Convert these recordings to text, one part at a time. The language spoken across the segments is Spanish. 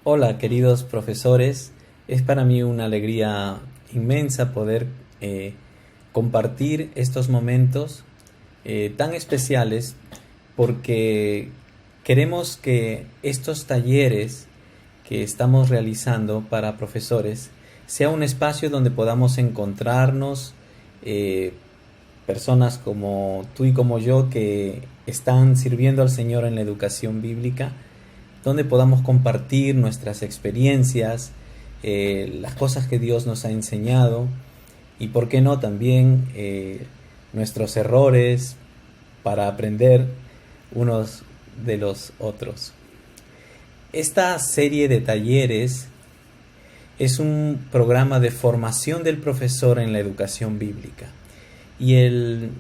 Hola, queridos profesores. Es para mí una alegría inmensa poder compartir estos momentos tan especiales porque queremos que estos talleres que estamos realizando para profesores sea un espacio donde podamos encontrarnos eh, personas como tú y como yo que están sirviendo al Señor en la educación bíblica, donde podamos compartir nuestras experiencias, las cosas que Dios nos ha enseñado y, por qué no, también nuestros errores para aprender unos de los otros. Esta serie de talleres es un programa de formación del profesor en la educación bíblica. Y el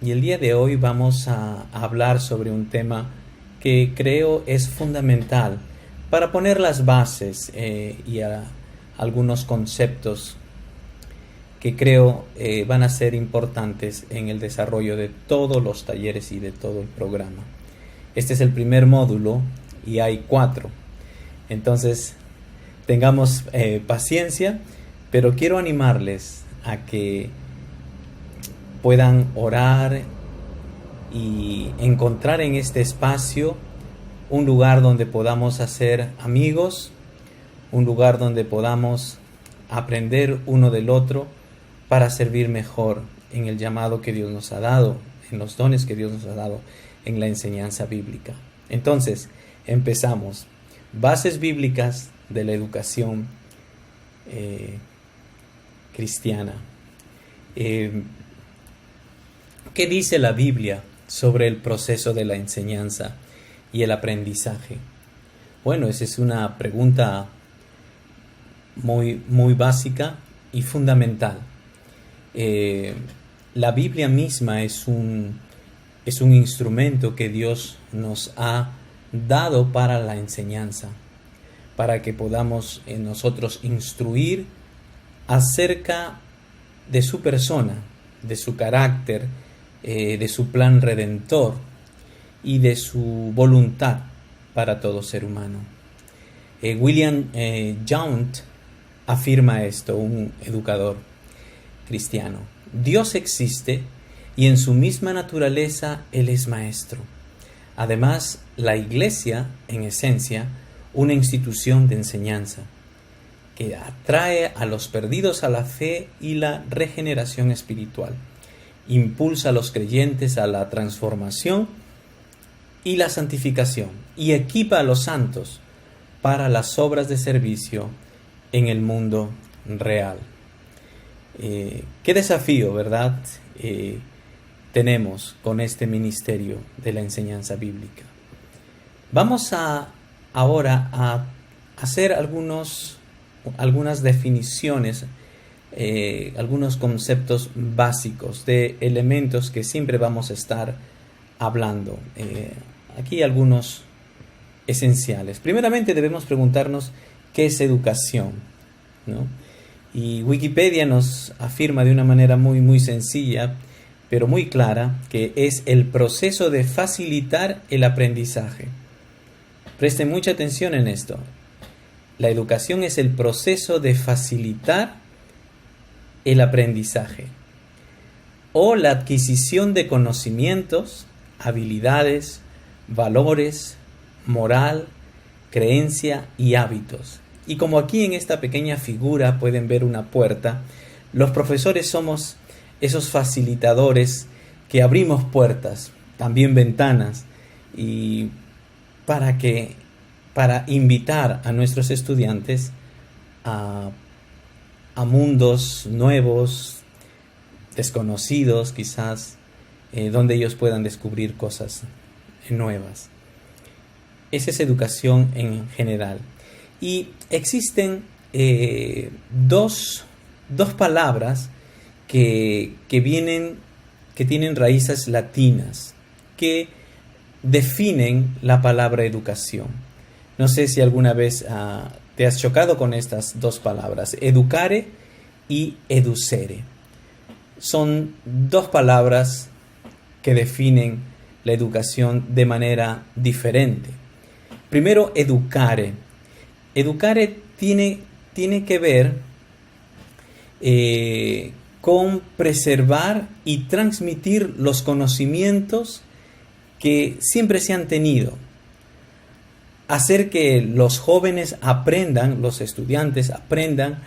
día de hoy vamos a hablar sobre un tema que creo es fundamental para poner las bases algunos conceptos que creo van a ser importantes en el desarrollo de todos los talleres y de todo el programa. Este es el primer módulo y hay 4. Entonces, tengamos paciencia, pero quiero animarles a que puedan orar y encontrar en este espacio un lugar donde podamos hacer amigos, un lugar donde podamos aprender uno del otro para servir mejor en el llamado que Dios nos ha dado, en los dones que Dios nos ha dado en la enseñanza bíblica. Entonces, empezamos. Bases bíblicas de la educación cristiana. ¿Qué dice la Biblia sobre el proceso de la enseñanza y el aprendizaje? Bueno, esa es una pregunta muy básica y fundamental. La Biblia misma es un instrumento que Dios nos ha dado para la enseñanza, para que podamos nosotros instruir acerca de su persona, de su carácter, de su plan redentor y de su voluntad para todo ser humano. William Yount afirma esto, un educador cristiano: Dios existe y en su misma naturaleza Él es maestro. Además, la Iglesia, en esencia, una institución de enseñanza que atrae a los perdidos a la fe y la regeneración espiritual, impulsa a los creyentes a la transformación y la santificación, y equipa a los santos para las obras de servicio en el mundo real. Qué desafío, ¿verdad? Tenemos con este ministerio de la enseñanza bíblica. Vamos ahora a hacer algunas definiciones, algunos conceptos básicos de elementos que siempre vamos a estar hablando. Aquí algunos esenciales. Primeramente debemos preguntarnos qué es educación, ¿no? Y Wikipedia nos afirma de una manera muy sencilla, pero muy clara, que es el proceso de facilitar el aprendizaje. Presten mucha atención en esto. La educación es el proceso de facilitar el aprendizaje o la adquisición de conocimientos, habilidades, valores, moral, creencia y hábitos. Y como aquí en esta pequeña figura pueden ver una puerta, los profesores somos esos facilitadores que abrimos puertas, también ventanas, y para invitar a nuestros estudiantes a mundos nuevos, desconocidos quizás, donde ellos puedan descubrir cosas nuevas. Esa es educación en general. Y existen dos palabras que tienen raíces latinas, que definen la palabra educación. No sé si alguna vez te has chocado con estas dos palabras, educare y educere. Son dos palabras que definen la educación de manera diferente. Primero, educare. Educare tiene que ver con preservar y transmitir los conocimientos que siempre se han tenido. Hacer que los jóvenes aprendan, los estudiantes aprendan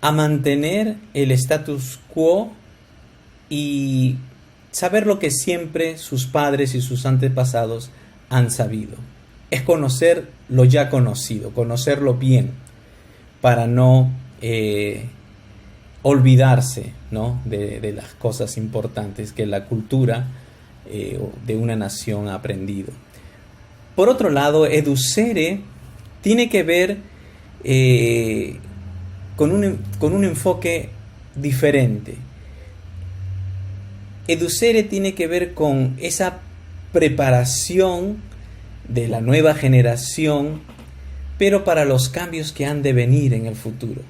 a mantener el status quo y saber lo que siempre sus padres y sus antepasados han sabido. Es conocer lo ya conocido, conocerlo bien, para no olvidarse, ¿no?, de las cosas importantes que la cultura de una nación ha aprendido. Por otro lado, educere tiene que ver con un enfoque diferente. Educere tiene que ver con esa preparación de la nueva generación, pero para los cambios que han de venir en el futuro.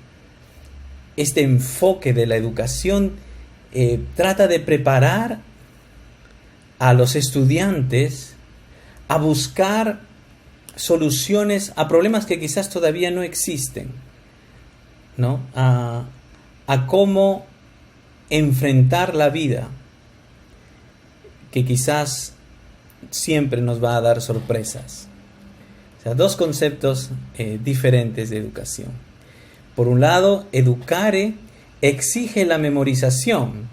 Este enfoque de la educación trata de preparar a los estudiantes a buscar soluciones a problemas que quizás todavía no existen, ¿no? A cómo enfrentar la vida, que quizás siempre nos va a dar sorpresas. O sea, dos conceptos diferentes de educación. Por un lado, educare exige la memorización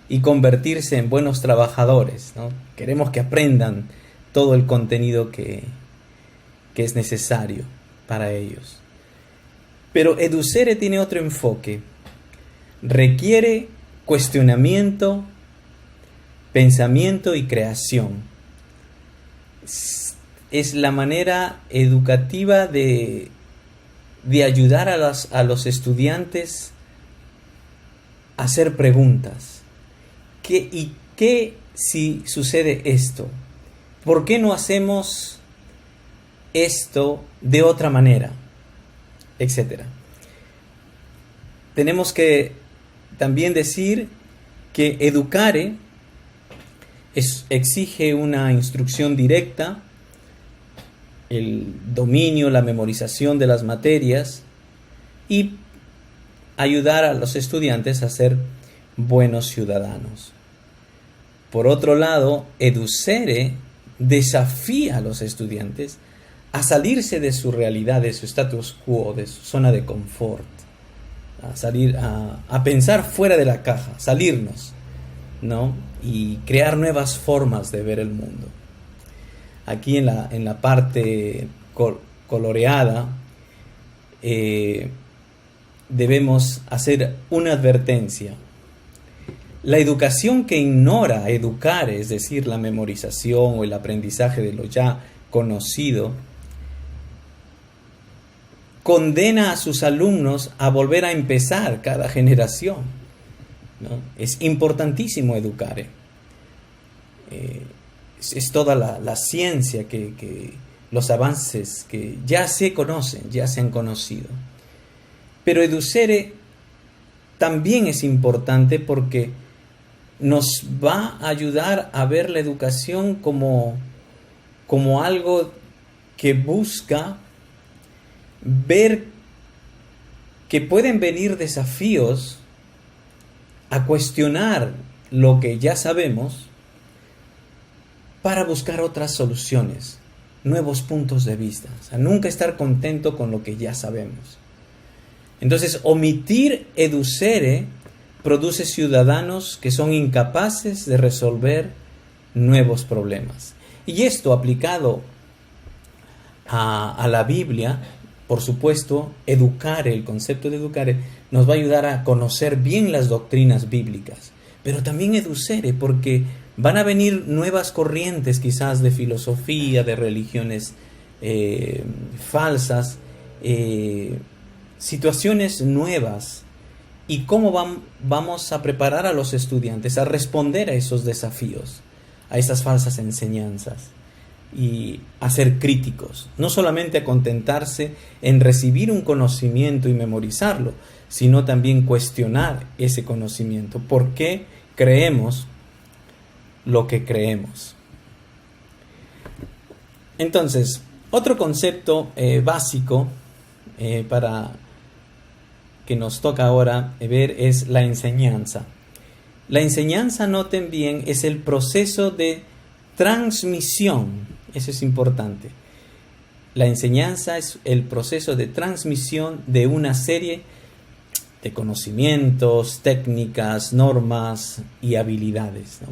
y convertirse en buenos trabajadores, ¿no? Queremos que aprendan todo el contenido que es necesario para ellos. Pero educere tiene otro enfoque. Requiere cuestionamiento, pensamiento y creación. Es la manera educativa de ayudar a los estudiantes a hacer preguntas. ¿Qué si sucede esto? ¿Por qué no hacemos esto de otra manera? Etcétera. Tenemos que también decir que educare exige una instrucción directa, el dominio, la memorización de las materias y ayudar a los estudiantes a ser buenos ciudadanos. Por otro lado, educere desafía a los estudiantes a salirse de su realidad, de su status quo, de su zona de confort, a salir a pensar fuera de la caja, salirnos, ¿no?, y crear nuevas formas de ver el mundo. Aquí en la parte coloreada debemos hacer una advertencia. La educación que ignora educar, es decir, la memorización o el aprendizaje de lo ya conocido, condena a sus alumnos a volver a empezar cada generación, ¿no? Es importantísimo educar. Es toda la ciencia, que los avances que ya se conocen, ya se han conocido. Pero educere también es importante porque nos va a ayudar a ver la educación como algo que busca ver que pueden venir desafíos a cuestionar lo que ya sabemos para buscar otras soluciones, nuevos puntos de vista, o sea, nunca estar contento con lo que ya sabemos. Entonces, omitir educere produce ciudadanos que son incapaces de resolver nuevos problemas. Y esto aplicado a la Biblia, por supuesto, educare, el concepto de educare, nos va a ayudar a conocer bien las doctrinas bíblicas, pero también educere, porque van a venir nuevas corrientes quizás de filosofía, de religiones falsas, situaciones nuevas. ¿Y cómo vamos a preparar a los estudiantes a responder a esos desafíos, a esas falsas enseñanzas? Y a ser críticos, no solamente a contentarse en recibir un conocimiento y memorizarlo, sino también cuestionar ese conocimiento. ¿Por qué creemos lo que creemos? Entonces, otro concepto básico para que nos toca ahora ver es la enseñanza. La enseñanza, noten bien, es el proceso de transmisión. Eso es importante. La enseñanza es el proceso de transmisión de una serie de conocimientos, técnicas, normas y habilidades, ¿no?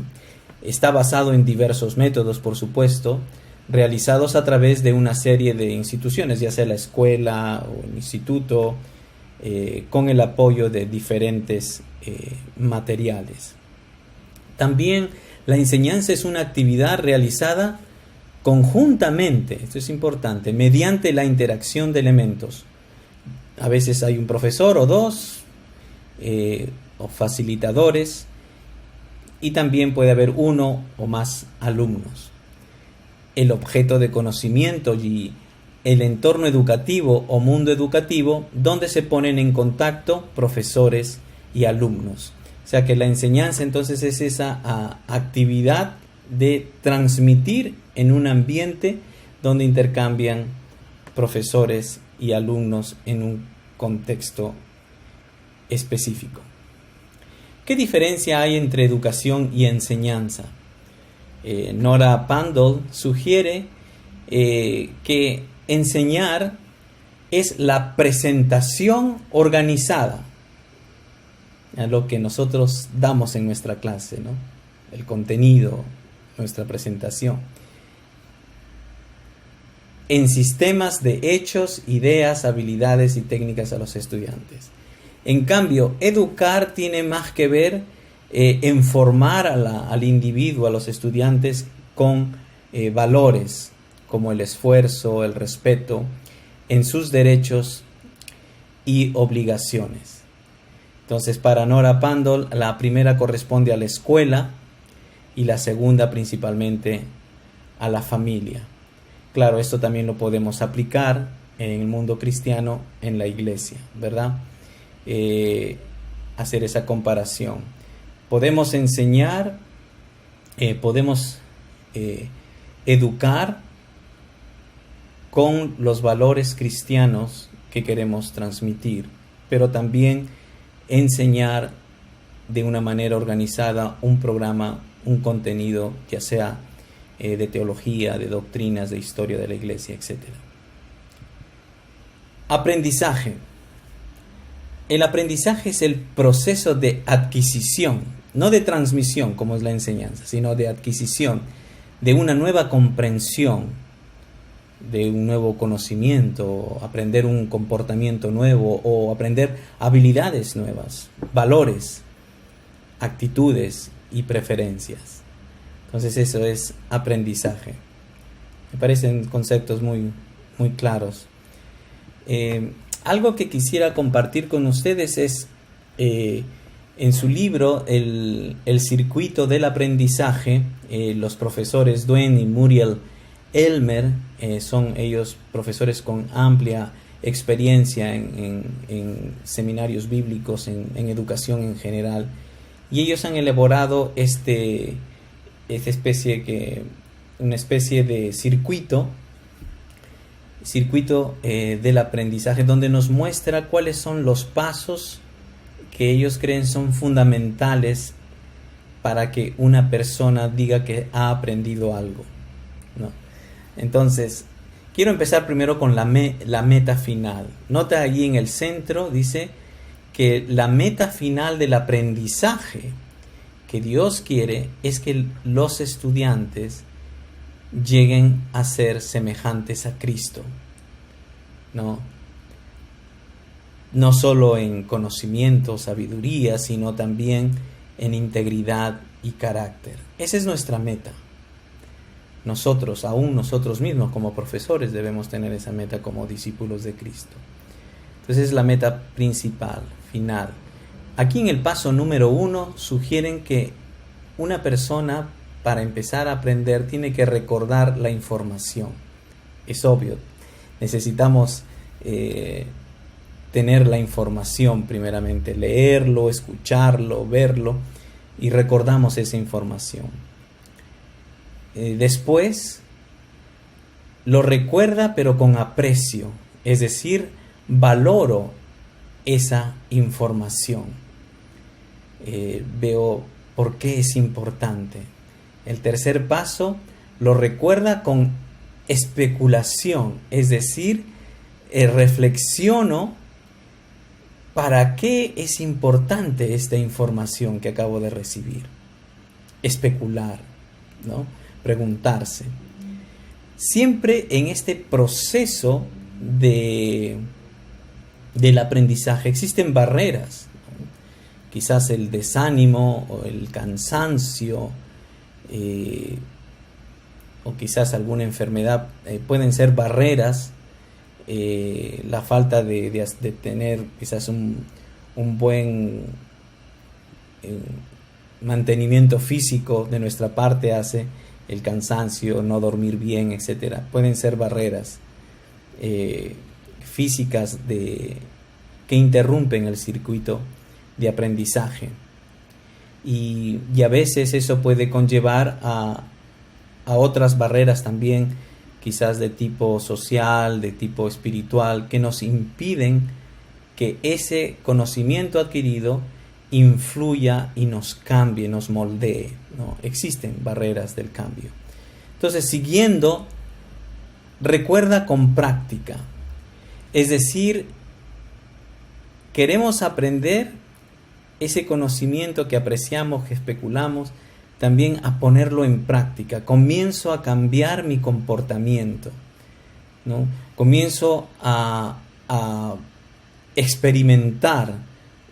Está basado en diversos métodos, por supuesto, realizados a través de una serie de instituciones, ya sea la escuela o el instituto, con el apoyo de diferentes materiales. También la enseñanza es una actividad realizada conjuntamente, esto es importante, mediante la interacción de elementos. A veces hay un profesor o dos, o facilitadores, y también puede haber uno o más alumnos. El objeto de conocimiento y el entorno educativo o mundo educativo donde se ponen en contacto profesores y alumnos. O sea que la enseñanza entonces es esa actividad de transmitir en un ambiente donde intercambian profesores y alumnos en un contexto específico. ¿Qué diferencia hay entre educación y enseñanza? Nora Pandol sugiere que enseñar es la presentación organizada a lo que nosotros damos en nuestra clase, ¿no? El contenido, nuestra presentación, en sistemas de hechos, ideas, habilidades y técnicas a los estudiantes. En cambio, educar tiene más que ver en formar al individuo, a los estudiantes, con valores como el esfuerzo, el respeto en sus derechos y obligaciones. Entonces, para Nora Pandol, la primera corresponde a la escuela y la segunda principalmente a la familia. Claro, esto también lo podemos aplicar en el mundo cristiano, en la iglesia, ¿verdad? Hacer esa comparación. Podemos enseñar, podemos educar con los valores cristianos que queremos transmitir, pero también enseñar de una manera organizada un programa, un contenido, ya sea de teología, de doctrinas, de historia de la iglesia, etc. Aprendizaje. El aprendizaje es el proceso de adquisición, no de transmisión como es la enseñanza, sino de adquisición de una nueva comprensión, de un nuevo conocimiento, aprender un comportamiento nuevo o aprender habilidades nuevas, valores, actitudes y preferencias. Entonces eso es aprendizaje. Me parecen conceptos muy, muy claros. Algo que quisiera compartir con ustedes es en su libro el circuito del aprendizaje. Los profesores Duane y Muriel Elmer son ellos profesores con amplia experiencia en seminarios bíblicos, en educación en general, y ellos han elaborado una especie de circuito del aprendizaje, donde nos muestra cuáles son los pasos que ellos creen son fundamentales para que una persona diga que ha aprendido algo, ¿no? Entonces, quiero empezar primero con la meta final. Nota allí en el centro, dice que la meta final del aprendizaje que Dios quiere es que los estudiantes lleguen a ser semejantes a Cristo, ¿no? No solo en conocimiento, sabiduría, sino también en integridad y carácter. Esa es nuestra meta. Nosotros mismos como profesores debemos tener esa meta como discípulos de Cristo. Entonces es la meta principal, final. Aquí en el paso número 1 sugieren que una persona, para empezar a aprender, tiene que recordar la información. Es obvio, necesitamos tener la información primeramente, leerlo, escucharlo, verlo, y recordamos esa información. Después lo recuerda, pero con aprecio, es decir, valoro esa información. Veo por qué es importante. El tercer paso lo recuerda con especulación, es decir, reflexiono para qué es importante esta información que acabo de recibir. Especular, ¿no? Preguntarse. Siempre en este proceso del aprendizaje existen barreras, ¿no? Quizás el desánimo o el cansancio, o quizás alguna enfermedad, pueden ser barreras. La falta de tener quizás un buen mantenimiento físico de nuestra parte hace el cansancio, no dormir bien, etcétera. Pueden ser barreras físicas que interrumpen el circuito de aprendizaje. Y a veces eso puede conllevar a otras barreras también, quizás de tipo social, de tipo espiritual, que nos impiden que ese conocimiento adquirido influya y nos cambie, nos moldee, ¿no? Existen barreras del cambio. Entonces, siguiendo, recuerda con práctica. Es decir, queremos aprender ese conocimiento que apreciamos, que especulamos, también a ponerlo en práctica. Comienzo a cambiar mi comportamiento, ¿no? Comienzo a experimentar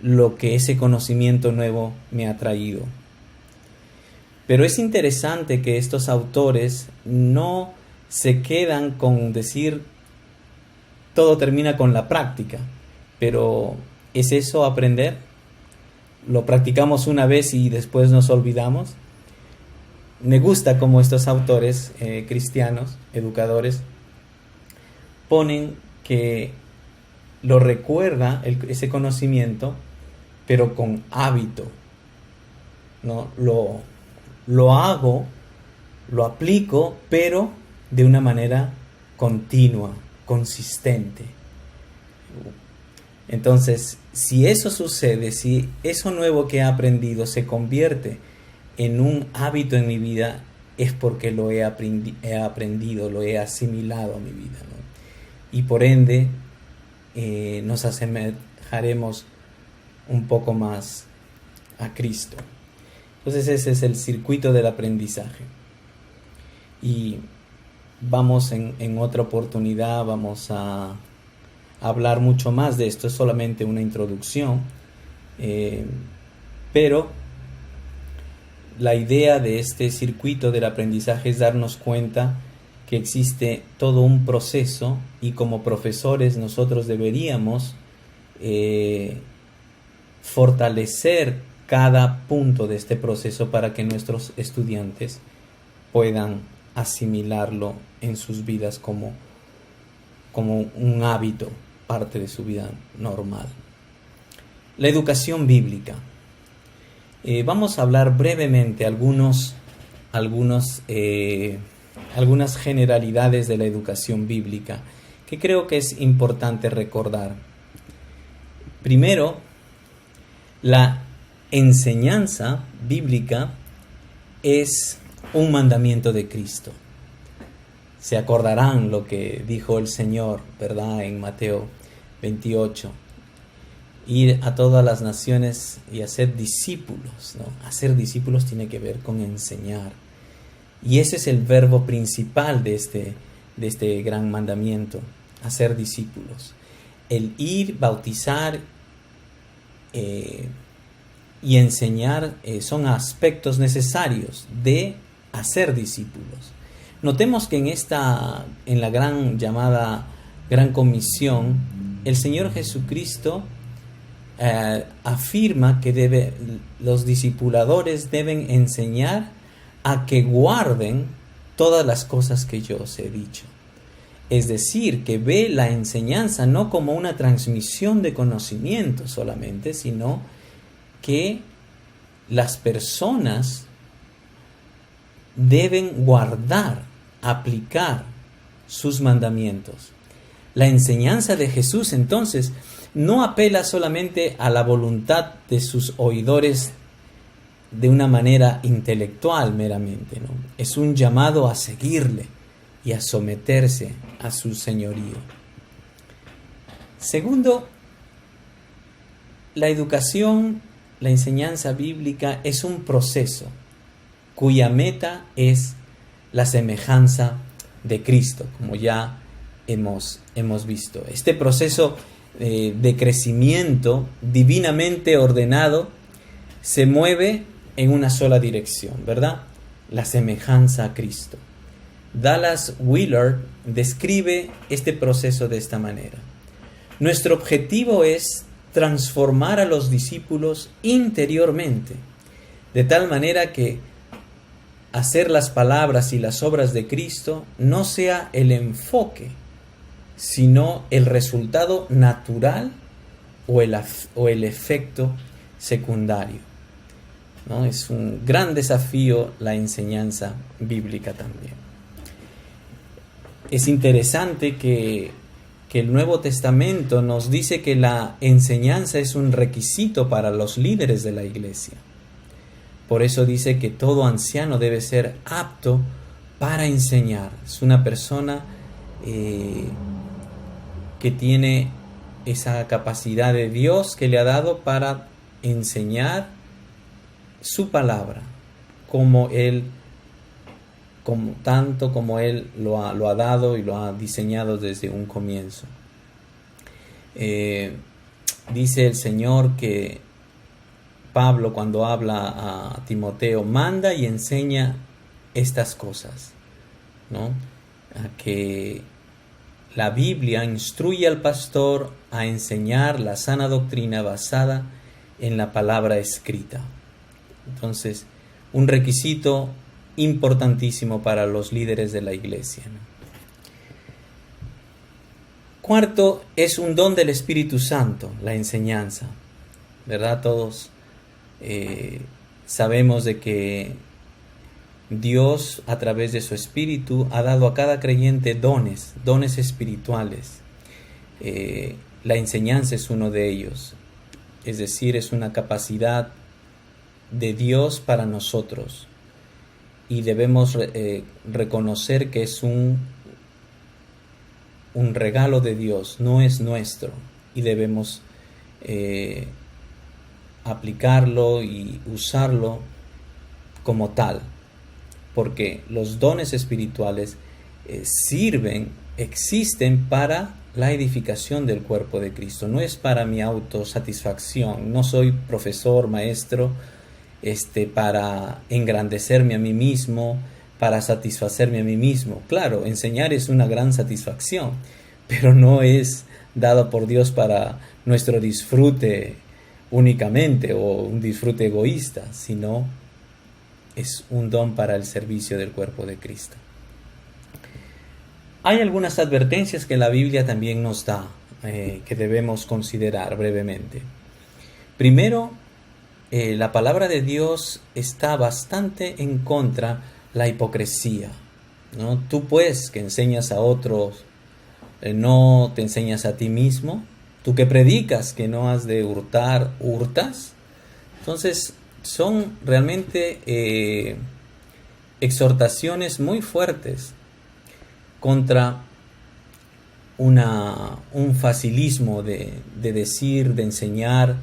lo que ese conocimiento nuevo me ha traído. Pero es interesante que estos autores no se quedan con decir todo termina con la práctica. Pero ¿es eso aprender? ¿Lo practicamos una vez y después nos olvidamos? Me gusta cómo estos autores cristianos, educadores, ponen que lo recuerda ese conocimiento, pero con hábito, ¿no? Lo hago, lo aplico, pero de una manera continua, consistente. Entonces, si eso sucede, si eso nuevo que he aprendido se convierte en un hábito en mi vida, es porque lo he aprendido, lo he asimilado a mi vida, ¿no? Y por ende, nos asemejaremos un poco más a Cristo. Entonces ese es el circuito del aprendizaje. Y vamos en otra oportunidad, vamos a hablar mucho más de esto. Es solamente una introducción, pero la idea de este circuito del aprendizaje es darnos cuenta que existe todo un proceso, y como profesores nosotros deberíamos fortalecer cada punto de este proceso para que nuestros estudiantes puedan asimilarlo en sus vidas como un hábito, parte de su vida normal. La educación bíblica. Vamos a hablar brevemente algunas generalidades de la educación bíblica que creo que es importante recordar. Primero, la enseñanza bíblica es un mandamiento de Cristo. Se acordarán lo que dijo el Señor, ¿verdad? En Mateo 28. Ir a todas las naciones y hacer discípulos, ¿no? Hacer discípulos tiene que ver con enseñar. Y ese es el verbo principal de este gran mandamiento, hacer discípulos. El ir, bautizar y enseñar son aspectos necesarios de hacer discípulos. Notemos que en la gran comisión, el Señor Jesucristo afirma que los discipuladores deben enseñar a que guarden todas las cosas que yo os he dicho. Es decir, que ve la enseñanza no como una transmisión de conocimiento solamente, sino que las personas deben guardar, aplicar sus mandamientos. La enseñanza de Jesús, entonces, no apela solamente a la voluntad de sus oidores de una manera intelectual meramente, ¿no? Es un llamado a seguirle y a someterse a su señorío. Segundo, la educación, la enseñanza bíblica es un proceso cuya meta es la semejanza de Cristo, como ya hemos visto. Este proceso de crecimiento divinamente ordenado se mueve en una sola dirección, ¿verdad? La semejanza a Cristo. Dallas Willard describe este proceso de esta manera. Nuestro objetivo es transformar a los discípulos interiormente, de tal manera que hacer las palabras y las obras de Cristo no sea el enfoque, sino el resultado natural o el efecto secundario, ¿no? Es un gran desafío la enseñanza bíblica también. Es interesante que el Nuevo Testamento nos dice que la enseñanza es un requisito para los líderes de la iglesia. Por eso dice que todo anciano debe ser apto para enseñar. Es una persona que tiene esa capacidad de Dios que le ha dado para enseñar su palabra, tanto como Él lo ha dado y lo ha diseñado desde un comienzo. Dice el Señor que Pablo, cuando habla a Timoteo, manda y enseña estas cosas, ¿no? A que la Biblia instruye al pastor a enseñar la sana doctrina basada en la palabra escrita. Entonces, un requisito importantísimo para los líderes de la iglesia, ¿no? Cuarto, es un don del Espíritu Santo, la enseñanza, ¿verdad? Todos sabemos de que Dios, a través de su Espíritu, ha dado a cada creyente dones espirituales. La enseñanza es uno de ellos, es decir, es una capacidad de Dios para nosotros, y debemos reconocer que es un regalo de Dios, no es nuestro, y debemos aplicarlo y usarlo como tal, porque los dones espirituales existen para la edificación del cuerpo de Cristo, no es para mi autosatisfacción. No soy profesor, maestro, para engrandecerme a mí mismo, para satisfacerme a mí mismo. Claro, enseñar es una gran satisfacción, pero no es dado por Dios para nuestro disfrute únicamente o un disfrute egoísta, sino es un don para el servicio del cuerpo de Cristo. Hay algunas advertencias que la Biblia también nos da, que debemos considerar brevemente. Primero, la palabra de Dios está bastante en contra la hipocresía, ¿no? Tú pues que enseñas a otros, no te enseñas a ti mismo. Tú que predicas que no has de hurtar, hurtas. Entonces son realmente exhortaciones muy fuertes contra un facilismo de decir, de enseñar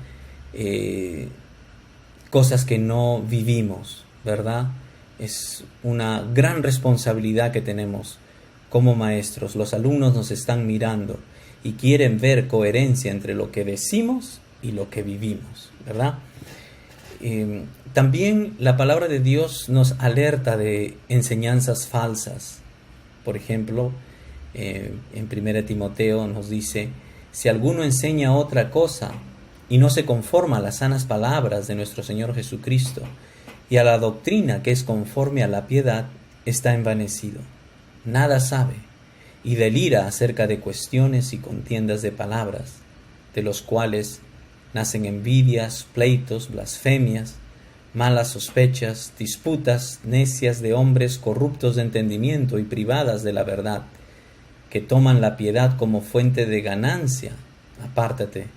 cosas que no vivimos, ¿verdad? Es una gran responsabilidad que tenemos como maestros. Los alumnos nos están mirando y quieren ver coherencia entre lo que decimos y lo que vivimos, ¿verdad? También la palabra de Dios nos alerta de enseñanzas falsas. Por ejemplo, en 1 Timoteo nos dice: si alguno enseña otra cosa y no se conforma a las sanas palabras de nuestro Señor Jesucristo y a la doctrina que es conforme a la piedad, está envanecido, nada sabe, y delira acerca de cuestiones y contiendas de palabras, de los cuales nacen envidias, pleitos, blasfemias, malas sospechas, disputas necias de hombres corruptos de entendimiento y privadas de la verdad, que toman la piedad como fuente de ganancia. Apártate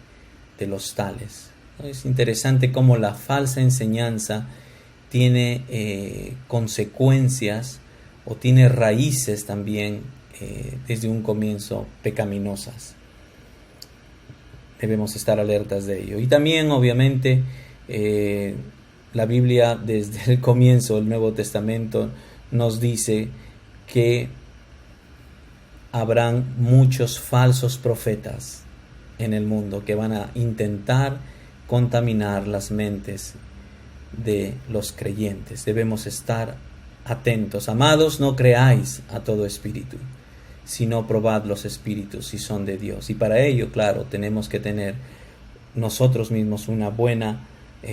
de los tales. Es interesante cómo la falsa enseñanza tiene consecuencias o tiene raíces también desde un comienzo pecaminosas. Debemos estar alertas de ello. Y también, obviamente, la Biblia desde el comienzo del Nuevo Testamento nos dice que habrán muchos falsos profetas en el mundo que van a intentar contaminar las mentes de los creyentes. Debemos estar atentos. Amados, no creáis a todo espíritu, sino probad los espíritus si son de Dios. Y para ello, claro, tenemos que tener nosotros mismos una buena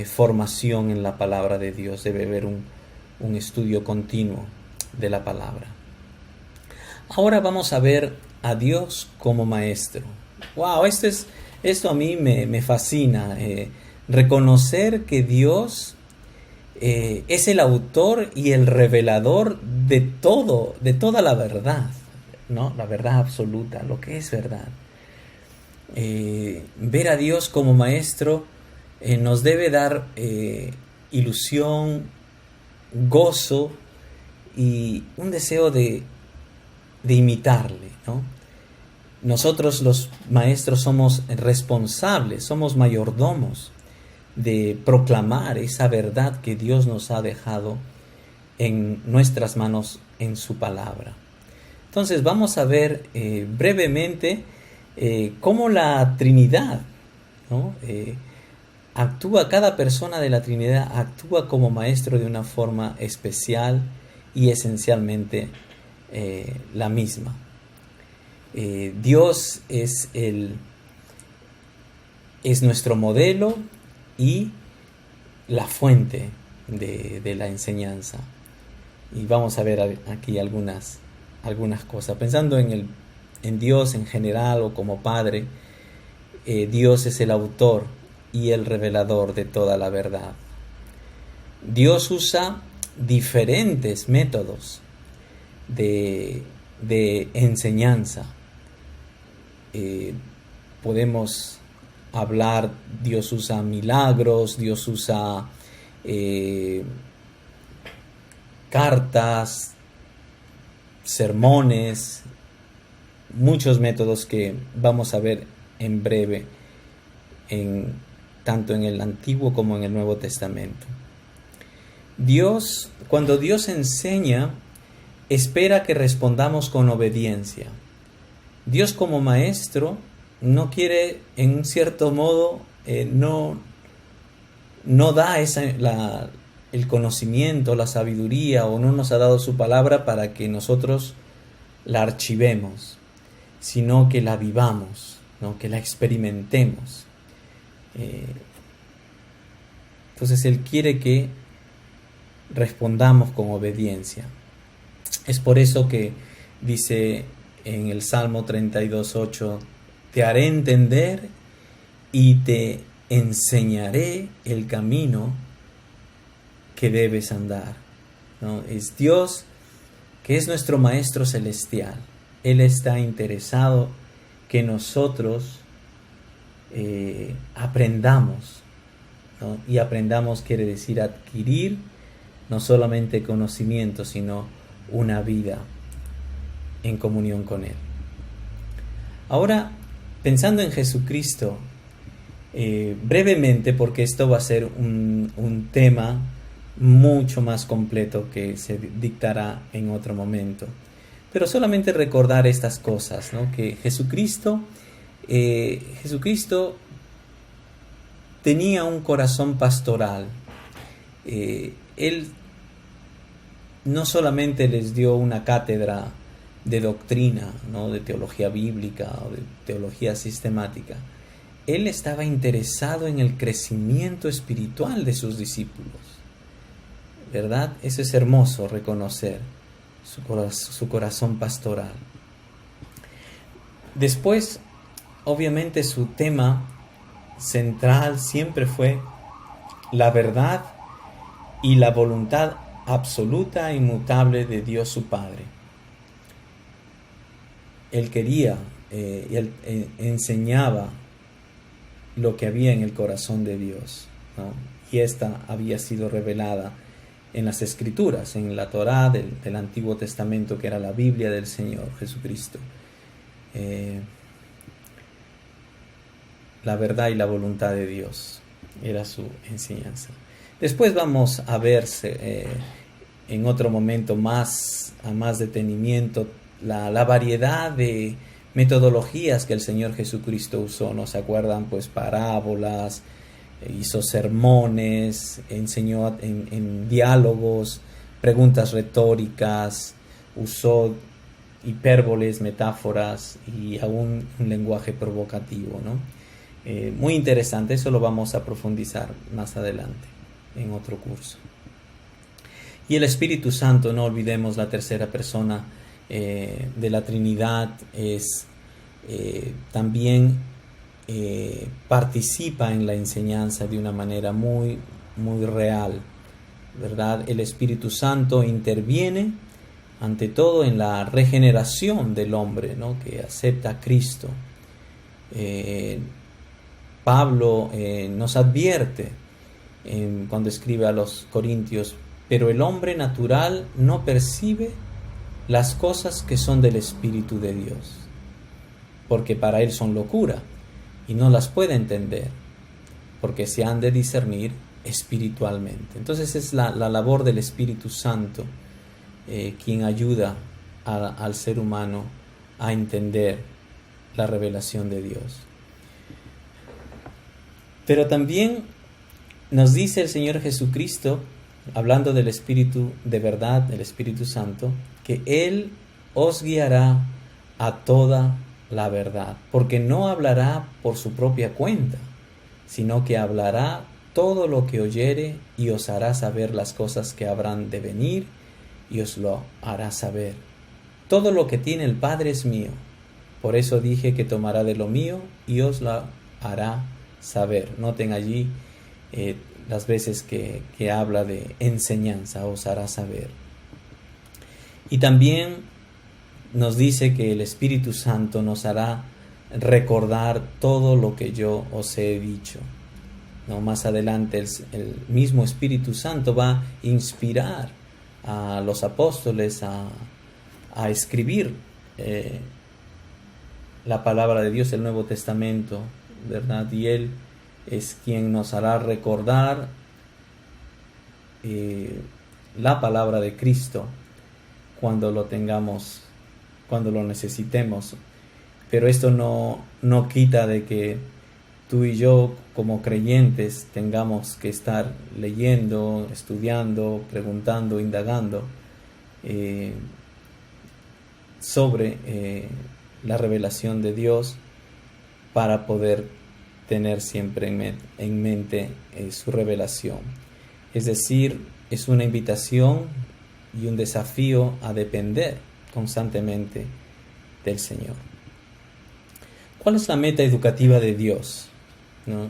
formación en la palabra de Dios. Debe haber un estudio continuo de la palabra. Ahora vamos a ver a Dios como maestro. ¡Wow! Esto a mí me fascina. Reconocer que Dios es el autor y el revelador de todo, de toda la verdad, ¿no? La verdad absoluta, lo que es verdad. Ver a Dios como maestro nos debe dar ilusión, gozo y un deseo de imitarle, ¿no? Nosotros los maestros somos responsables, somos mayordomos de proclamar esa verdad que Dios nos ha dejado en nuestras manos en su palabra. Entonces vamos a ver brevemente cómo la Trinidad, ¿no? Actúa, cada persona de la Trinidad actúa como maestro de una forma especial y esencialmente la misma. Dios es nuestro modelo y la fuente de la enseñanza. Y vamos a ver aquí algunas cosas. Pensando en Dios en general o como Padre, Dios es el autor y el revelador de toda la verdad. Dios usa diferentes métodos de enseñanza. Podemos hablar, Dios usa milagros, Dios usa cartas, sermones, muchos métodos que vamos a ver en breve, tanto en el Antiguo como en el Nuevo Testamento. Cuando Dios enseña, espera que respondamos con obediencia. Dios como maestro no quiere, en un cierto modo, no da el conocimiento, la sabiduría, o no nos ha dado su palabra para que nosotros la archivemos, sino que la vivamos, ¿no? Que la experimentemos. Entonces Él quiere que respondamos con obediencia. Es por eso que dice en el Salmo 32:8, te haré entender y te enseñaré el camino que debes andar, ¿no? Es Dios que es nuestro Maestro Celestial. Él está interesado que nosotros aprendamos, ¿no? Y aprendamos quiere decir adquirir no solamente conocimiento, sino una vida en comunión con Él. Ahora, pensando en Jesucristo, brevemente, porque esto va a ser un tema mucho más completo que se dictará en otro momento, pero solamente recordar estas cosas, ¿no? Que Jesucristo tenía un corazón pastoral. Él no solamente les dio una cátedra de doctrina, ¿no? De teología bíblica o de teología sistemática. Él estaba interesado en el crecimiento espiritual de sus discípulos, ¿verdad? Eso es hermoso, reconocer su corazón pastoral. Después, obviamente, su tema central siempre fue la verdad y la voluntad absoluta e inmutable de Dios su Padre. él quería y él enseñaba lo que había en el corazón de Dios, ¿no? Y esta había sido revelada en las Escrituras, en la Torá del Antiguo Testamento, que era la Biblia del Señor Jesucristo. La verdad y la voluntad de Dios era su enseñanza. Después vamos a ver en otro momento a más detenimiento la variedad de metodologías que el Señor Jesucristo usó. ¿No se acuerdan? Pues parábolas, hizo sermones, enseñó en diálogos, preguntas retóricas, usó hipérboles, metáforas y aún un lenguaje provocativo, ¿no? Muy interesante, eso lo vamos a profundizar más adelante en otro curso. Y el Espíritu Santo, no olvidemos, la tercera persona de la Trinidad, es también participa en la enseñanza de una manera muy, muy real, ¿verdad? El Espíritu Santo interviene ante todo en la regeneración del hombre, ¿no? Que acepta a Cristo. Pablo nos advierte cuando escribe a los Corintios: pero el hombre natural no percibe las cosas que son del Espíritu de Dios, porque para él son locura, y no las puede entender, porque se han de discernir espiritualmente. Entonces es la labor del Espíritu Santo quien ayuda al ser humano a entender la revelación de Dios. Pero también nos dice el Señor Jesucristo, hablando del Espíritu de verdad, del Espíritu Santo, que Él os guiará a toda la verdad, porque no hablará por su propia cuenta, sino que hablará todo lo que oyere y os hará saber las cosas que habrán de venir y os lo hará saber. Todo lo que tiene el Padre es mío, por eso dije que tomará de lo mío y os lo hará saber. Noten allí las veces que habla de enseñanza, os hará saber. Y también nos dice que el Espíritu Santo nos hará recordar todo lo que yo os he dicho, ¿no? Más adelante el mismo Espíritu Santo va a inspirar a los apóstoles a escribir la palabra de Dios, el Nuevo Testamento, ¿verdad? Y Él es quien nos hará recordar la palabra de Cristo cuando lo tengamos, cuando lo necesitemos. Pero esto no quita de que tú y yo como creyentes tengamos que estar leyendo, estudiando, preguntando, indagando sobre la revelación de Dios, para poder tener siempre en mente su revelación. Es decir, es una invitación y un desafío a depender constantemente del Señor. ¿Cuál es la meta educativa de Dios? ¿No?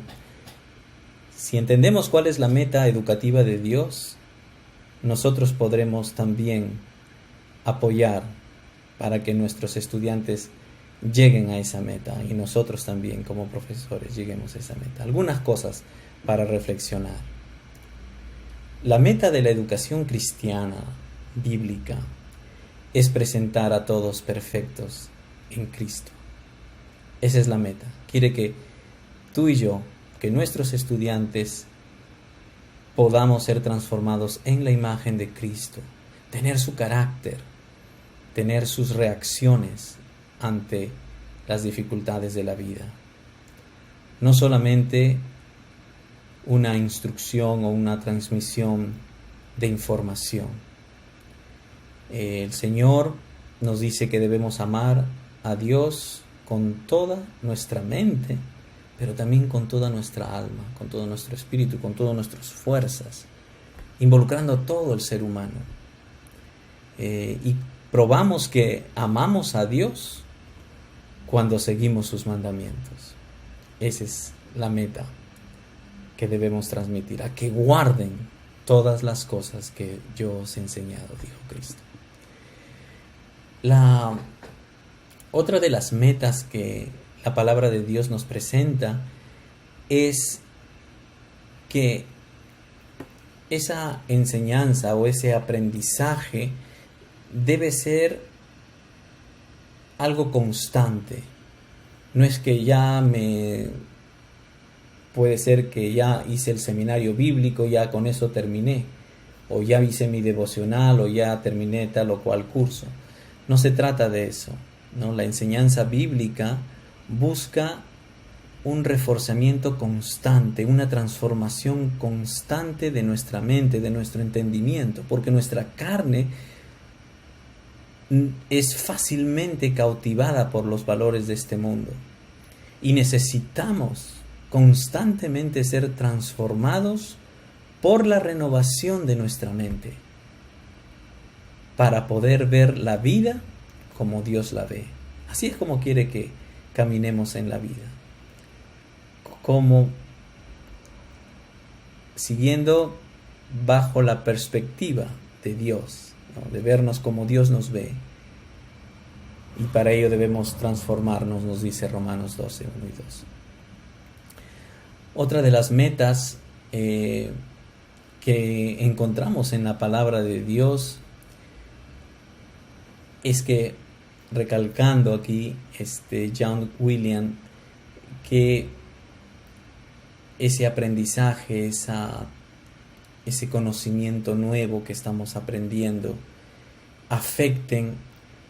Si entendemos cuál es la meta educativa de Dios, nosotros podremos también apoyar para que nuestros estudiantes lleguen a esa meta, y nosotros también como profesores lleguemos a esa meta. Algunas cosas para reflexionar. La meta de la educación cristiana bíblica es presentar a todos perfectos en Cristo. Esa es la meta. Quiere que tú y yo, que nuestros estudiantes podamos ser transformados en la imagen de Cristo, tener su carácter, tener sus reacciones ante las dificultades de la vida. No solamente una instrucción o una transmisión de información. El Señor nos dice que debemos amar a Dios con toda nuestra mente, pero también con toda nuestra alma, con todo nuestro espíritu, con todas nuestras fuerzas, involucrando todo el ser humano. Y probamos que amamos a Dios cuando seguimos sus mandamientos. Esa es la meta que debemos transmitir, a que guarden todas las cosas que yo os he enseñado, dijo Cristo. Otra de las metas que la palabra de Dios nos presenta es que esa enseñanza o ese aprendizaje debe ser algo constante. No es que puede ser que ya hice el seminario bíblico, ya con eso terminé, o ya hice mi devocional, o ya terminé tal o cual curso. No se trata de eso, ¿no? La enseñanza bíblica busca un reforzamiento constante, una transformación constante de nuestra mente, de nuestro entendimiento, porque nuestra carne es fácilmente cautivada por los valores de este mundo y necesitamos constantemente ser transformados por la renovación de nuestra mente para poder ver la vida como Dios la ve. Así es como quiere que caminemos en la vida, como siguiendo bajo la perspectiva de Dios, ¿no? De vernos como Dios nos ve. Y para ello debemos transformarnos, nos dice Romanos 12, 1 y 2. Otra de las metas que encontramos en la palabra de Dios es que, recalcando aquí John William, que ese aprendizaje, ese conocimiento nuevo que estamos aprendiendo, afecten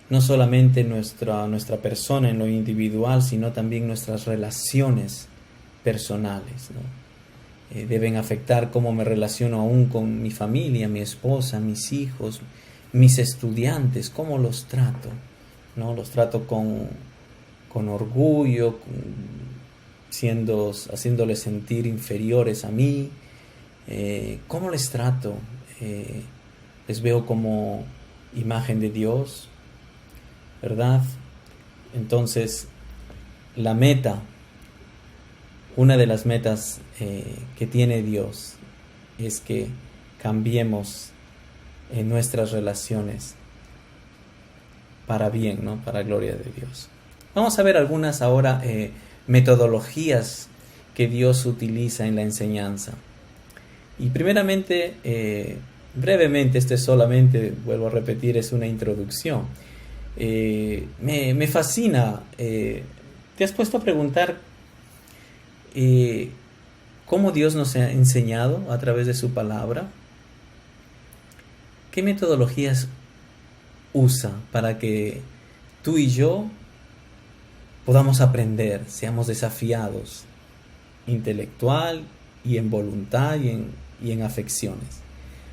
no solamente nuestra persona en lo individual, sino también nuestras relaciones personales, ¿no? Deben afectar cómo me relaciono aún con mi familia, mi esposa, mis hijos, mis estudiantes, cómo los trato, ¿no? Los trato con orgullo, haciéndoles sentir inferiores a mí. ¿Cómo les trato? ¿Les veo como imagen de Dios? ¿Verdad? Entonces, una de las metas que tiene Dios es que cambiemos en nuestras relaciones para bien, ¿no? Para gloria de Dios. Vamos a ver algunas ahora metodologías que Dios utiliza en la enseñanza. Y primeramente, brevemente, esto es solamente, vuelvo a repetir, es una introducción. Me fascina. ¿Te has puesto a preguntar cómo Dios nos ha enseñado a través de su palabra? ¿Qué metodologías usa para que tú y yo podamos aprender, seamos desafiados intelectual y en voluntad y en afecciones?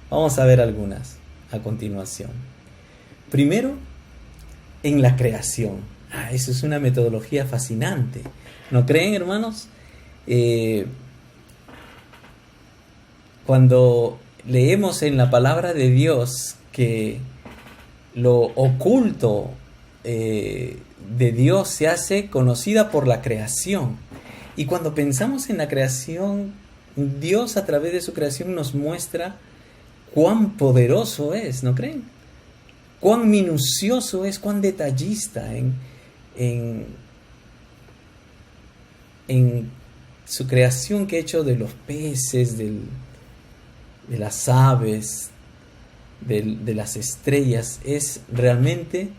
Vamos a ver algunas a continuación. Primero, en la creación. Eso es una metodología fascinante. ¿No creen, hermanos? Cuando leemos en la palabra de Dios que lo oculto de Dios se hace conocida por la creación, y cuando pensamos en la creación, Dios a través de su creación nos muestra cuán poderoso es, ¿no creen? Cuán minucioso es, cuán detallista en su creación que ha hecho de los peces, de las aves, de las estrellas. Es realmente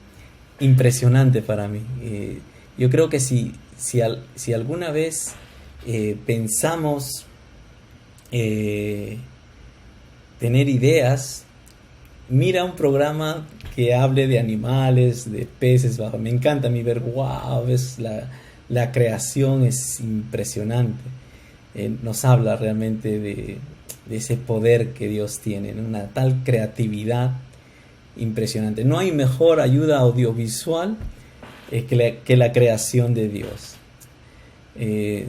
impresionante para mí. Yo creo que si alguna vez pensamos tener ideas, mira un programa que hable de animales, de peces. Me encanta a mí ver, wow, ves la creación es impresionante. Nos habla realmente de ese poder que Dios tiene, ¿no? Una tal creatividad impresionante. No hay mejor ayuda audiovisual que la creación de Dios.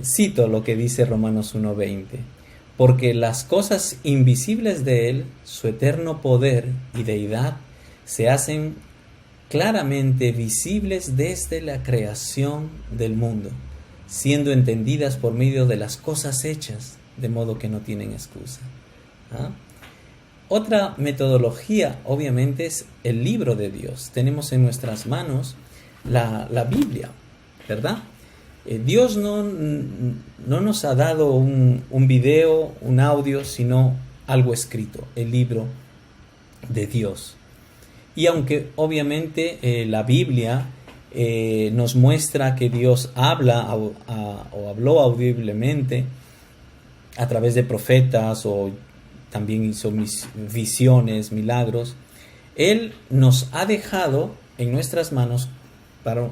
Cito lo que dice Romanos 1:20. Porque las cosas invisibles de Él, su eterno poder y deidad, se hacen claramente visibles desde la creación del mundo, siendo entendidas por medio de las cosas hechas, de modo que no tienen excusa. Otra metodología, obviamente, es el libro de Dios. Tenemos en nuestras manos la Biblia, ¿verdad? Dios no nos ha dado un video, un audio, sino algo escrito, el libro de Dios. Y aunque obviamente la Biblia nos muestra que Dios habla o habló audiblemente a través de profetas, o también hizo visiones, milagros, Él nos ha dejado en nuestras manos,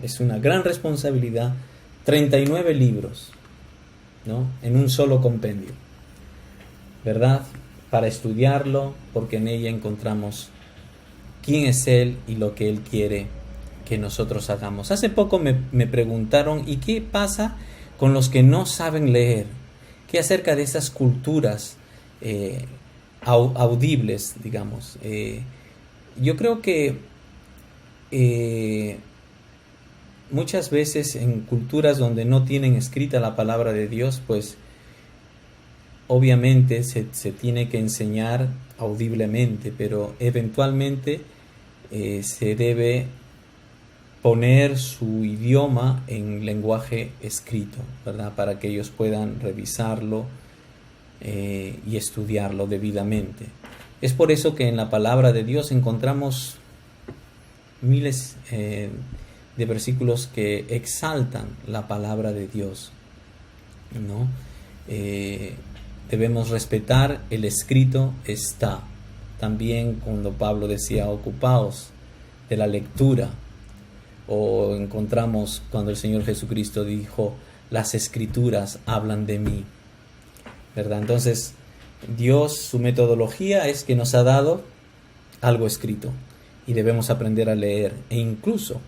es una gran responsabilidad, 39 libros, ¿no? En un solo compendio, ¿verdad? Para estudiarlo, porque en ella encontramos quién es Él y lo que Él quiere que nosotros hagamos. Hace poco me preguntaron, ¿y qué pasa con los que no saben leer? ¿Qué acerca de esas culturas audibles, digamos? Yo creo que muchas veces en culturas donde no tienen escrita la palabra de Dios, pues obviamente se tiene que enseñar audiblemente, pero eventualmente se debe poner su idioma en lenguaje escrito, ¿verdad? Para que ellos puedan revisarlo y estudiarlo debidamente. Es por eso que en la palabra de Dios encontramos miles de versículos que exaltan la palabra de Dios, ¿no? Debemos respetar el escrito está. También cuando Pablo decía ocupaos de la lectura, o encontramos cuando el Señor Jesucristo dijo las escrituras hablan de mí, ¿verdad? Entonces Dios, su metodología es que nos ha dado algo escrito y debemos aprender a leer, e incluso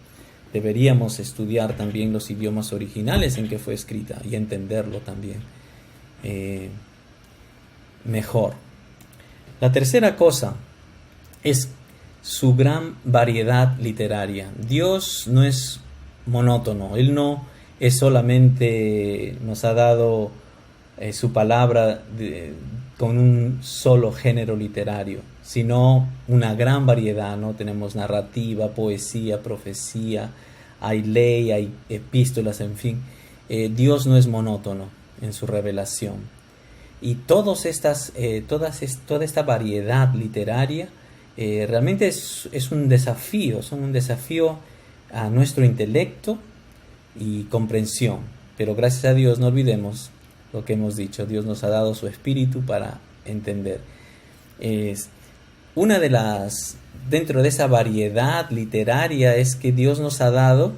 deberíamos estudiar también los idiomas originales en que fue escrita y entenderlo también mejor. La tercera cosa es su gran variedad literaria. Dios no es monótono, Él no es solamente, nos ha dado su palabra con un solo género literario, sino una gran variedad, ¿no? Tenemos narrativa, poesía, profecía, hay ley, hay epístolas, en fin. Dios no es monótono en su revelación. Y toda esta variedad literaria realmente es un desafío, son un desafío a nuestro intelecto y comprensión. Pero gracias a Dios no olvidemos lo que hemos dicho, Dios nos ha dado su espíritu para entender. Una de las, dentro de esa variedad literaria, es que Dios nos ha dado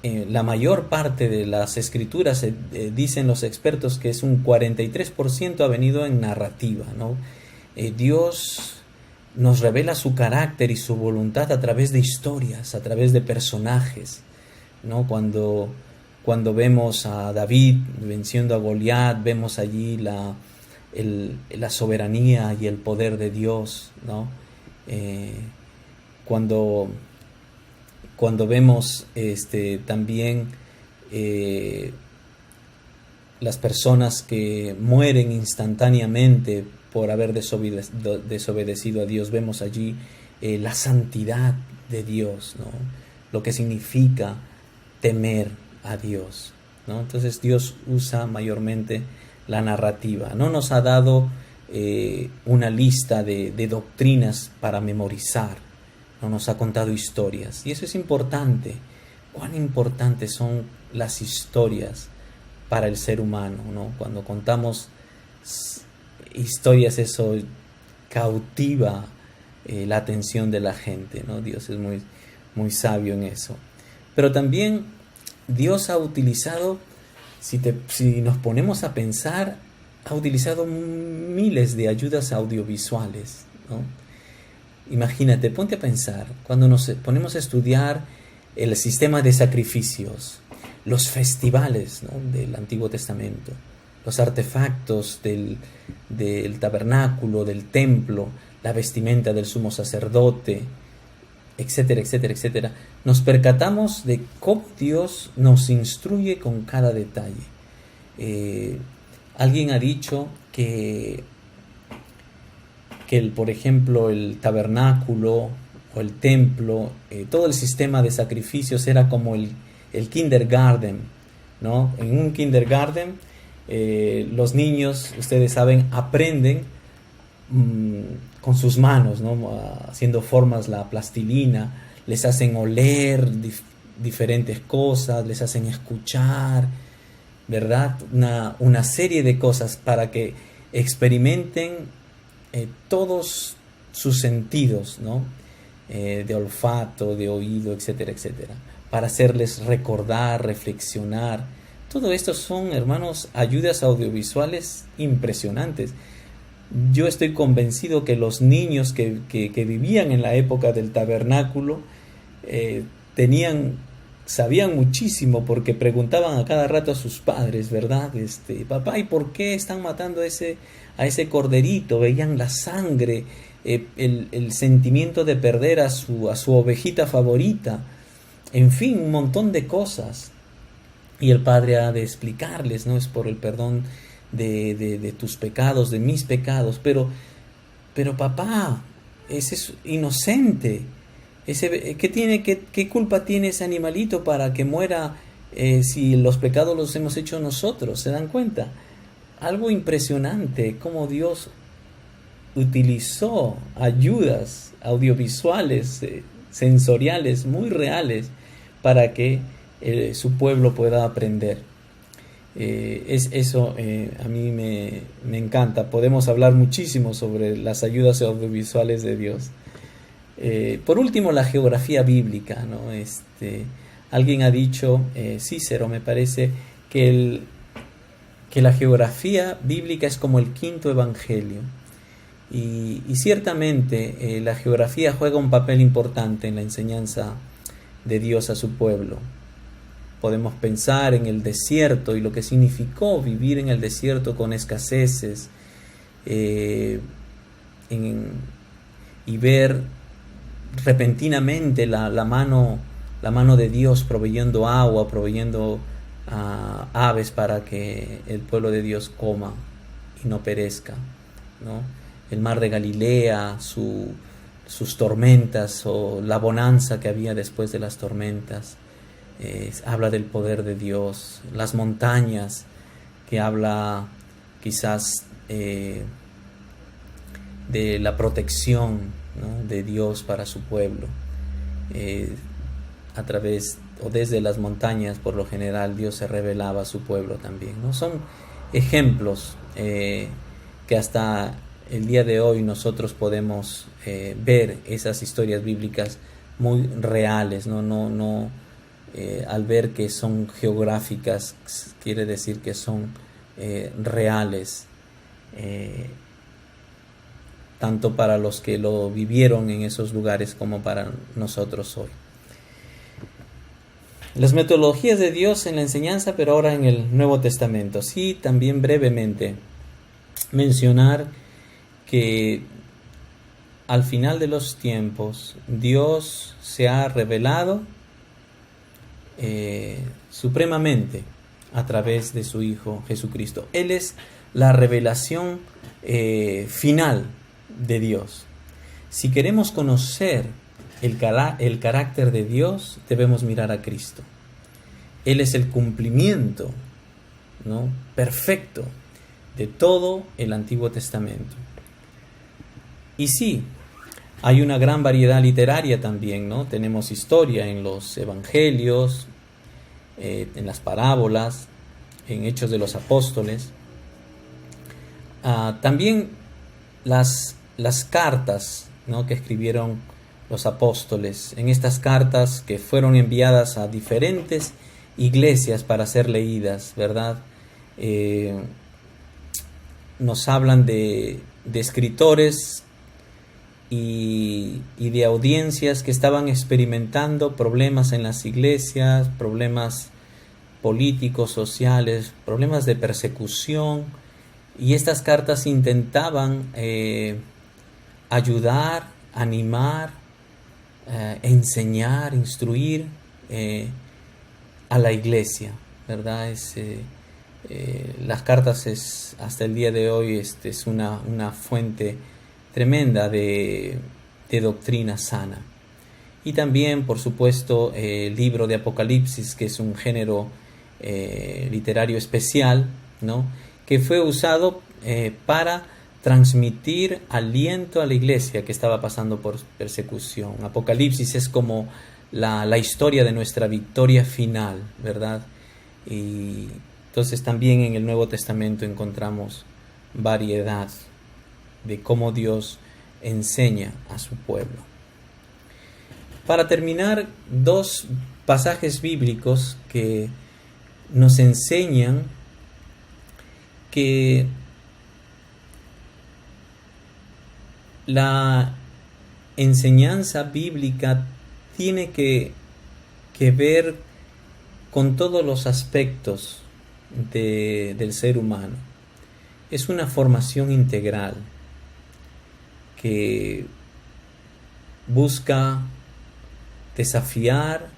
la mayor parte de las escrituras, dicen los expertos que es un 43% ha venido en narrativa, ¿no? Dios nos revela su carácter y su voluntad a través de historias, a través de personajes, ¿no? Cuando vemos a David venciendo a Goliat, vemos allí la soberanía y el poder de Dios, ¿no? Cuando vemos también las personas que mueren instantáneamente por haber desobedecido a Dios, vemos allí la santidad de Dios, ¿no? Lo que significa temer a Dios, ¿no? Entonces Dios usa mayormente la narrativa. No nos ha dado una lista de doctrinas para memorizar, no nos ha contado historias, y eso es importante. Cuán importantes son las historias para el ser humano, ¿no? Cuando contamos historias, eso cautiva la atención de la gente, ¿no? Dios es muy, muy sabio en eso. Pero también Dios ha utilizado, si nos ponemos a pensar, ha utilizado miles de ayudas audiovisuales, ¿no? Imagínate, ponte a pensar, cuando nos ponemos a estudiar el sistema de sacrificios, los festivales, ¿no? Del Antiguo Testamento, los artefactos del tabernáculo, del templo, la vestimenta del sumo sacerdote, etcétera, etcétera, etcétera, nos percatamos de cómo Dios nos instruye con cada detalle. Alguien ha dicho que por ejemplo, el tabernáculo o el templo, todo el sistema de sacrificios era como el kindergarten, ¿no? En un kindergarten los niños, ustedes saben, aprenden con sus manos, ¿no? Haciendo formas, la plastilina, les hacen oler diferentes cosas, les hacen escuchar, ¿verdad? Una serie de cosas para que experimenten todos sus sentidos, ¿no? De olfato, de oído, etcétera, etcétera, para hacerles recordar, reflexionar. Todo esto son, hermanos, ayudas audiovisuales impresionantes. Yo estoy convencido que los niños que vivían en la época del tabernáculo sabían muchísimo, porque preguntaban a cada rato a sus padres, ¿verdad? Papá, ¿y por qué están matando a ese corderito? Veían la sangre, el sentimiento de perder a su ovejita favorita, en fin, un montón de cosas. Y el padre ha de explicarles, ¿no? Es por el perdón de tus pecados, de mis pecados, pero papá, ese es inocente. ¿Qué culpa tiene ese animalito para que muera si los pecados los hemos hecho nosotros? ¿Se dan cuenta? Algo impresionante, cómo Dios utilizó ayudas audiovisuales, sensoriales, muy reales, para que su pueblo pueda aprender. Eso a mí me encanta. Podemos hablar muchísimo sobre las ayudas audiovisuales de Dios. Por último, la geografía bíblica, ¿no? Alguien ha dicho, Cícero me parece, que la geografía bíblica es como el quinto evangelio. Y ciertamente la geografía juega un papel importante en la enseñanza de Dios a su pueblo. Podemos pensar en el desierto y lo que significó vivir en el desierto con escaseces, y ver repentinamente la mano de Dios proveyendo agua, proveyendo aves para que el pueblo de Dios coma y no perezca, ¿no? El mar de Galilea, sus tormentas, o la bonanza que había después de las tormentas, habla del poder de Dios. Las montañas, que habla quizás de la protección, ¿no? de Dios para su pueblo. A través o desde las montañas, por lo general, Dios se revelaba a su pueblo también, ¿no? Son ejemplos que hasta el día de hoy nosotros podemos ver esas historias bíblicas muy reales, ¿no? Al ver que son geográficas, quiere decir que son reales, tanto para los que lo vivieron en esos lugares como para nosotros hoy. Las metodologías de Dios en la enseñanza, pero ahora en el Nuevo Testamento. Sí, también brevemente mencionar que al final de los tiempos Dios se ha revelado supremamente a través de su Hijo Jesucristo. Él es la revelación final de Dios. Si queremos conocer el carácter de Dios, debemos mirar a Cristo. Él es el cumplimiento, ¿no? perfecto de todo el Antiguo Testamento. Y sí, hay una gran variedad literaria también, ¿no? Tenemos historia en los evangelios, en las parábolas, en Hechos de los Apóstoles. También las cartas, ¿no? que escribieron los apóstoles. En estas cartas que fueron enviadas a diferentes iglesias para ser leídas, ¿verdad? Nos hablan de escritores y de audiencias que estaban experimentando problemas en las iglesias, problemas políticos, sociales, problemas de persecución, y estas cartas intentaban ayudar, animar, enseñar, instruir a la iglesia, ¿verdad? Las cartas hasta el día de hoy es una fuente tremenda de doctrina sana. y también, por supuesto, el libro de Apocalipsis, que es un género literario especial, ¿no?, que fue usado para transmitir aliento a la iglesia que estaba pasando por persecución. Apocalipsis es como la historia de nuestra victoria final, ¿verdad? Y entonces también en el Nuevo Testamento encontramos variedad de cómo Dios enseña a su pueblo. Para terminar, dos pasajes bíblicos que nos enseñan que la enseñanza bíblica tiene que ver con todos los aspectos del ser humano. Es una formación integral que busca desafiar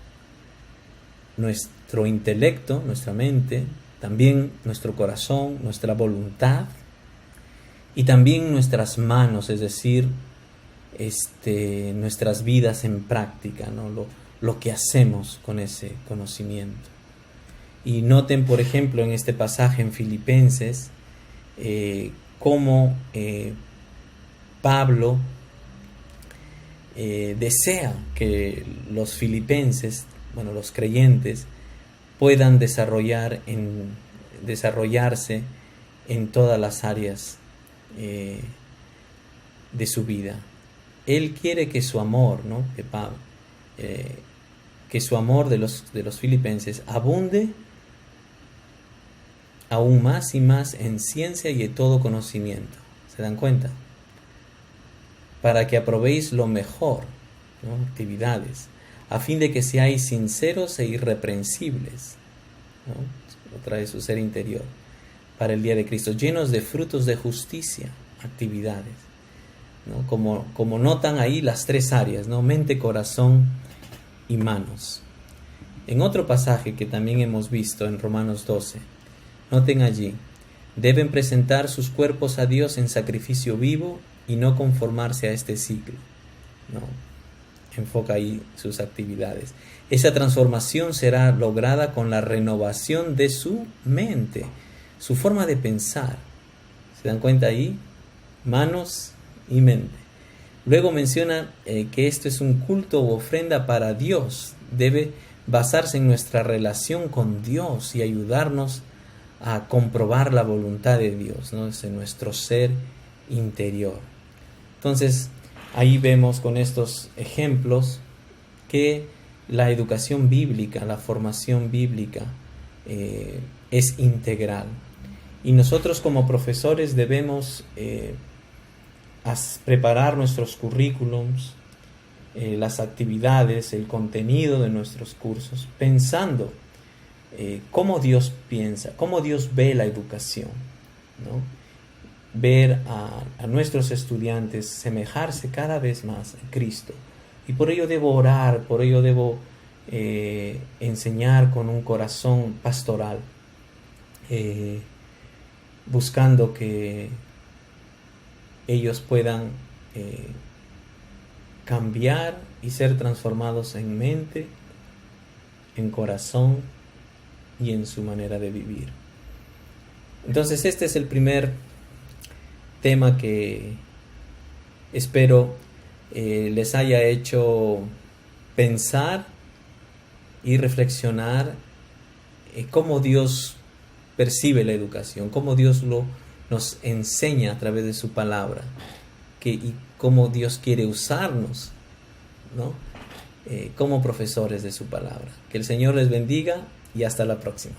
nuestro intelecto, nuestra mente, también nuestro corazón, nuestra voluntad y también nuestras manos, es decir, nuestras vidas en práctica, ¿no? Lo que hacemos con ese conocimiento. Y noten, por ejemplo, en este pasaje en Filipenses, cómo Pablo desea que los filipenses, los creyentes, puedan desarrollarse en todas las áreas de su vida. Él quiere que su amor, ¿no?, que su amor de los filipenses abunde aún más y más en ciencia y en todo conocimiento. ¿Se dan cuenta? Para que aprobéis lo mejor, ¿no?, actividades, a fin de que seáis sinceros e irreprensibles, ¿no?, otra vez su ser interior, para el día de Cristo, llenos de frutos de justicia, actividades, ¿no?, como notan ahí las tres áreas, ¿no?, mente, corazón y manos. En otro pasaje que también hemos visto en Romanos 12, noten allí, deben presentar sus cuerpos a Dios en sacrificio vivo y no conformarse a este ciclo, ¿no? Enfoca ahí sus actividades. Esa transformación será lograda con la renovación de su mente, su forma de pensar. ¿Se dan cuenta ahí? Manos y mente. Luego menciona que esto es un culto u ofrenda para Dios. Debe basarse en nuestra relación con Dios y ayudarnos a comprobar la voluntad de Dios, ¿no? Es en nuestro ser interior. Entonces, ahí vemos con estos ejemplos que la educación bíblica, la formación bíblica es integral. Y nosotros como profesores debemos preparar nuestros currículums, las actividades, el contenido de nuestros cursos, pensando cómo Dios piensa, cómo Dios ve la educación, ¿no? Ver a nuestros estudiantes semejarse cada vez más a Cristo. Y por ello debo orar, por ello debo enseñar con un corazón pastoral, buscando que ellos puedan cambiar y ser transformados en mente, en corazón y en su manera de vivir. Entonces este es el primer tema que espero les haya hecho pensar y reflexionar cómo Dios percibe la educación, cómo Dios nos enseña a través de su palabra, y cómo Dios quiere usarnos, ¿no?, como profesores de su palabra. Que el Señor les bendiga y hasta la próxima.